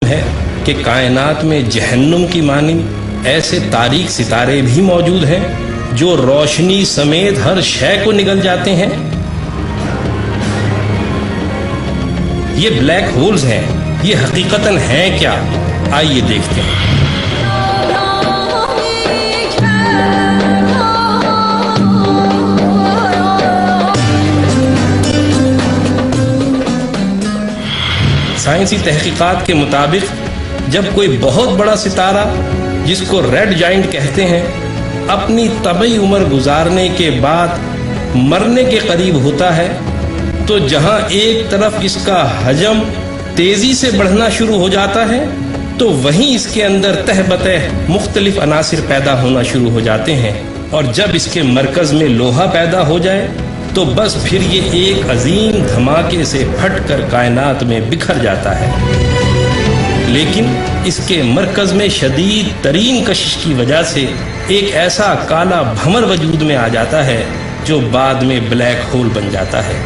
ہے کہ کائنات میں جہنم کی مانند ایسے تاریک ستارے بھی موجود ہیں جو روشنی سمیت ہر شے کو نگل جاتے ہیں؟ یہ بلیک ہولز ہیں، یہ حقیقتاً ہیں کیا؟ آئیے دیکھتے ہیں۔ سائنسی تحقیقات کے مطابق جب کوئی بہت بڑا ستارہ جس کو ریڈ جائنٹ کہتے ہیں اپنی طبعی عمر گزارنے کے بعد مرنے کے قریب ہوتا ہے تو جہاں ایک طرف اس کا حجم تیزی سے بڑھنا شروع ہو جاتا ہے تو وہیں اس کے اندر تہ بتہ مختلف عناصر پیدا ہونا شروع ہو جاتے ہیں، اور جب اس کے مرکز میں لوہا پیدا ہو جائے تو بس پھر یہ ایک عظیم دھماکے سے پھٹ کر کائنات میں بکھر جاتا ہے۔ لیکن اس کے مرکز میں شدید ترین کشش کی وجہ سے ایک ایسا کالا بھمر وجود میں آ جاتا ہے جو بعد میں بلیک ہول بن جاتا ہے۔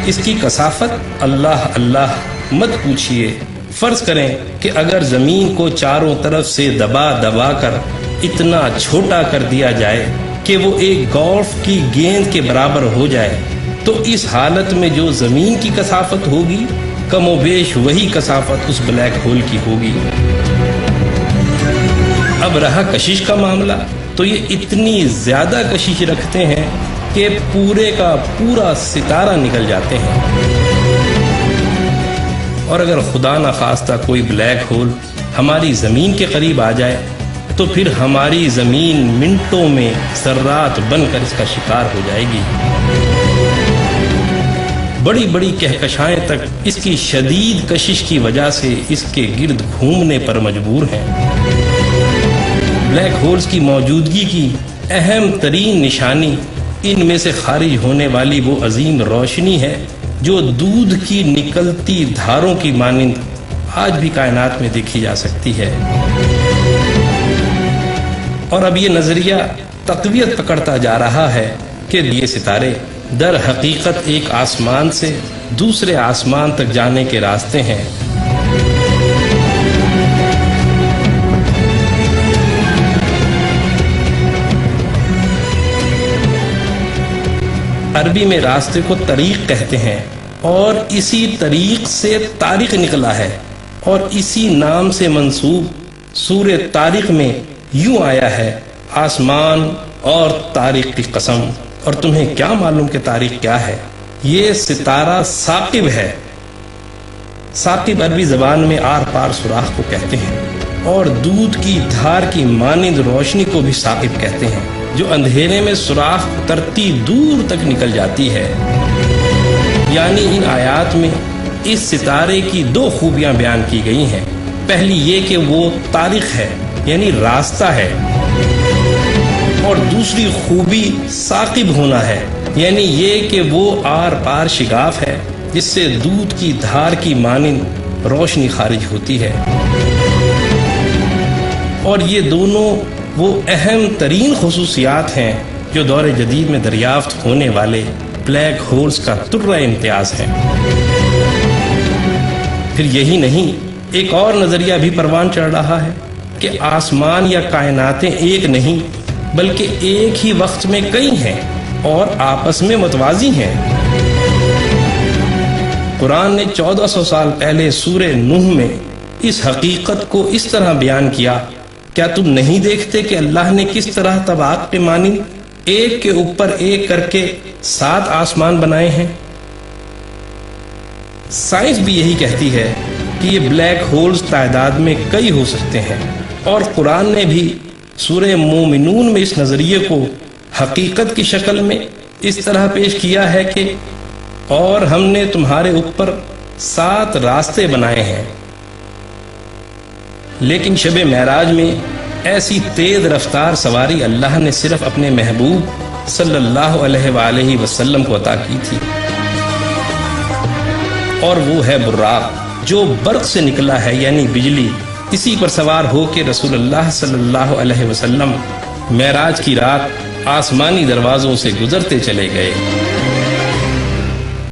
اس کی کثافت اللہ مت پوچھئے۔ فرض کریں کہ اگر زمین کو چاروں طرف سے دبا دبا کر اتنا چھوٹا کر دیا جائے کہ وہ ایک گولف کی گیند کے برابر ہو جائے تو اس حالت میں جو زمین کی کثافت ہوگی کم و بیش وہی کثافت اس بلیک ہول کی ہوگی۔ اب رہا کشش کا معاملہ، تو یہ اتنی زیادہ کشش رکھتے ہیں کہ پورے کا پورا ستارہ نکل جاتے ہیں۔ اور اگر خدا نخواستہ کوئی بلیک ہول ہماری زمین کے قریب آ جائے تو پھر ہماری زمین منٹوں میں ذرات بن کر اس کا شکار ہو جائے گی۔ بڑی بڑی کہکشائیں تک اس کی شدید کشش کی وجہ سے اس کے گرد گھومنے پر مجبور ہیں۔ بلیک ہولز کی موجودگی کی اہم ترین نشانی ان میں سے خارج ہونے والی وہ عظیم روشنی ہے جو دودھ کی نکلتی دھاروں کی مانند آج بھی کائنات میں دیکھی جا سکتی ہے۔ اور اب یہ نظریہ تقویت پکڑتا جا رہا ہے کہ یہ ستارے در حقیقت ایک آسمان سے دوسرے آسمان تک جانے کے راستے ہیں۔ عربی میں راستے کو طریق کہتے ہیں، اور اسی طریق سے طارق نکلا ہے، اور اسی نام سے منسوب سورہ طارق میں یوں آیا ہے: آسمان اور طارق کی قسم۔ اور تمہیں کیا معلوم کہ طارق کیا ہے؟ یہ ستارہ ثاقب ہے۔ ثاقب عربی زبان میں آر پار سوراخ کو کہتے ہیں، اور دودھ کی دھار کی مانند روشنی کو بھی ثاقب کہتے ہیں، جو اندھیرے میں سوراخ ترتی دور تک نکل جاتی ہے۔ یعنی ان آیات میں اس ستارے کی دو خوبیاں بیان کی گئی ہیں۔ پہلی یہ کہ وہ طارق ہے، یعنی راستہ ہے، اور دوسری خوبی ثاقب ہونا ہے، یعنی یہ کہ وہ آر پار شگاف ہے جس سے دودھ کی دھار کی مانند روشنی خارج ہوتی ہے۔ اور یہ دونوں وہ اہم ترین خصوصیات ہیں جو دور جدید میں دریافت ہونے والے بلیک ہولز کا طرہ امتیاز ہیں۔ پھر یہی نہیں، ایک اور نظریہ بھی پروان چڑھ رہا ہے کہ آسمان یا کائناتیں ایک نہیں بلکہ ایک ہی وقت میں کئی ہیں اور آپس میں متوازی ہیں۔ قرآن نے 1400 سال پہلے سورہ نوح میں اس حقیقت کو اس طرح بیان کیا: کیا تم نہیں دیکھتے کہ اللہ نے کس طرح طبقات کے مانند ایک کے اوپر ایک کر کے 7 آسمان بنائے ہیں؟ سائنس بھی یہی کہتی ہے کہ یہ بلیک ہولز تعداد میں کئی ہو سکتے ہیں، اور قرآن نے بھی سورہ مومنون میں اس نظریے کو حقیقت کی شکل میں اس طرح پیش کیا ہے کہ اور ہم نے تمہارے اوپر 7 راستے بنائے ہیں۔ لیکن شب معراج میں ایسی تیز رفتار سواری اللہ نے صرف اپنے محبوب صلی اللہ علیہ وآلہ وسلم کو عطا کی تھی، اور وہ ہے براق جو برق سے نکلا ہے، یعنی بجلی۔ اسی پر سوار ہو کے رسول اللہ صلی اللہ علیہ وسلم معراج کی رات آسمانی دروازوں سے گزرتے چلے گئے۔